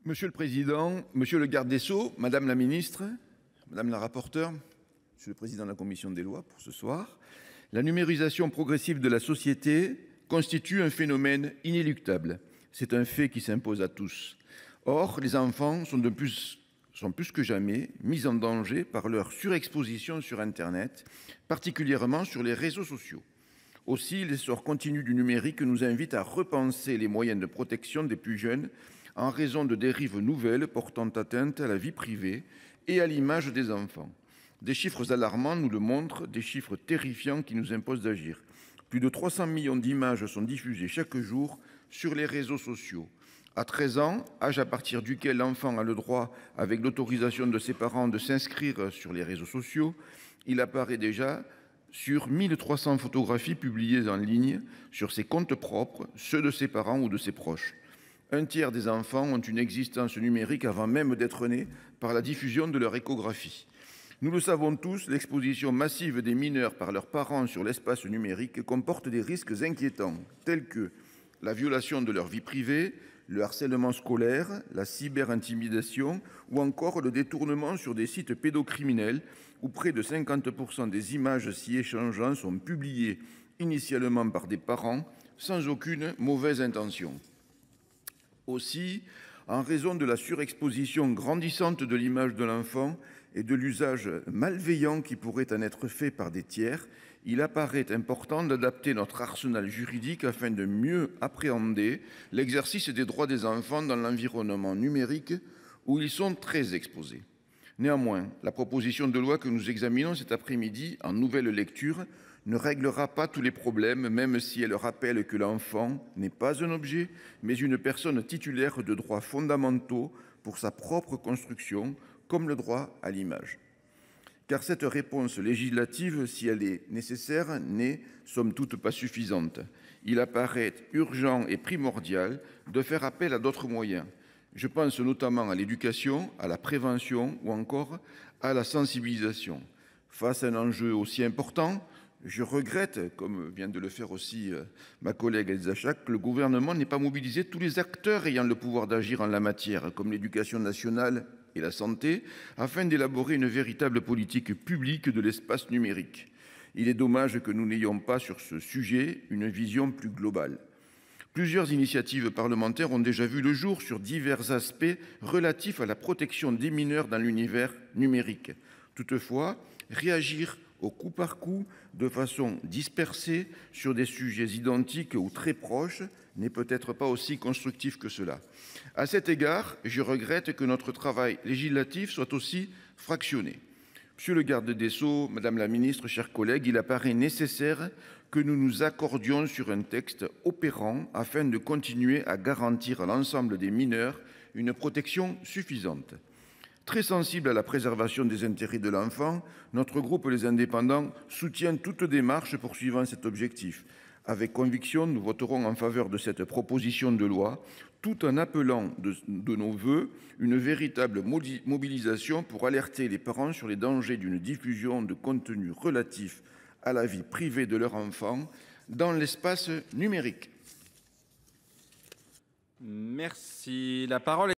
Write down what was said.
Monsieur le président, monsieur le garde des Sceaux, madame la ministre, madame la rapporteure, monsieur le président de la commission des lois pour ce soir, la numérisation progressive de la société constitue un phénomène inéluctable. C'est un fait qui s'impose à tous. Or, les enfants sont plus que jamais mis en danger par leur surexposition sur Internet, particulièrement sur les réseaux sociaux. Aussi, l'essor continu du numérique nous invite à repenser les moyens de protection des plus jeunes en raison de dérives nouvelles portant atteinte à la vie privée et à l'image des enfants. Des chiffres alarmants nous le montrent, des chiffres terrifiants qui nous imposent d'agir. Plus de 300 millions d'images sont diffusées chaque jour sur les réseaux sociaux. À 13 ans, âge à partir duquel l'enfant a le droit, avec l'autorisation de ses parents, de s'inscrire sur les réseaux sociaux, il apparaît déjà sur 1300 photographies publiées en ligne sur ses comptes propres, ceux de ses parents ou de ses proches. Un tiers des enfants ont une existence numérique avant même d'être nés par la diffusion de leur échographie. Nous le savons tous, l'exposition massive des mineurs par leurs parents sur l'espace numérique comporte des risques inquiétants, tels que la violation de leur vie privée, le harcèlement scolaire, la cyberintimidation ou encore le détournement sur des sites pédocriminels où près de 50% des images s'y échangeant sont publiées initialement par des parents sans aucune mauvaise intention. Aussi, en raison de la surexposition grandissante de l'image de l'enfant et de l'usage malveillant qui pourrait en être fait par des tiers, il apparaît important d'adapter notre arsenal juridique afin de mieux appréhender l'exercice des droits des enfants dans l'environnement numérique où ils sont très exposés. Néanmoins, la proposition de loi que nous examinons cet après-midi en nouvelle lecture ne réglera pas tous les problèmes, même si elle rappelle que l'enfant n'est pas un objet, mais une personne titulaire de droits fondamentaux pour sa propre construction, comme le droit à l'image. Car cette réponse législative, si elle est nécessaire, n'est somme toute pas suffisante. Il apparaît urgent et primordial de faire appel à d'autres moyens. Je pense notamment à l'éducation, à la prévention ou encore à la sensibilisation. Face à un enjeu aussi important, je regrette, comme vient de le faire aussi ma collègue Elsa Schalck, que le gouvernement n'ait pas mobilisé tous les acteurs ayant le pouvoir d'agir en la matière, comme l'éducation nationale et la santé, afin d'élaborer une véritable politique publique de l'espace numérique. Il est dommage que nous n'ayons pas sur ce sujet une vision plus globale. Plusieurs initiatives parlementaires ont déjà vu le jour sur divers aspects relatifs à la protection des mineurs dans l'univers numérique. Toutefois, réagir au coup par coup, de façon dispersée, sur des sujets identiques ou très proches, n'est peut-être pas aussi constructif que cela. À cet égard, je regrette que notre travail législatif soit aussi fractionné. Monsieur le garde des Sceaux, madame la ministre, chers collègues, il apparaît nécessaire que nous nous accordions sur un texte opérant afin de continuer à garantir à l'ensemble des mineurs une protection suffisante. Très sensible à la préservation des intérêts de l'enfant, notre groupe Les Indépendants soutient toute démarche poursuivant cet objectif. Avec conviction, nous voterons en faveur de cette proposition de loi, tout en appelant de nos vœux une véritable mobilisation pour alerter les parents sur les dangers d'une diffusion de contenus relatifs à la vie privée de leur enfant dans l'espace numérique. Merci. La parole est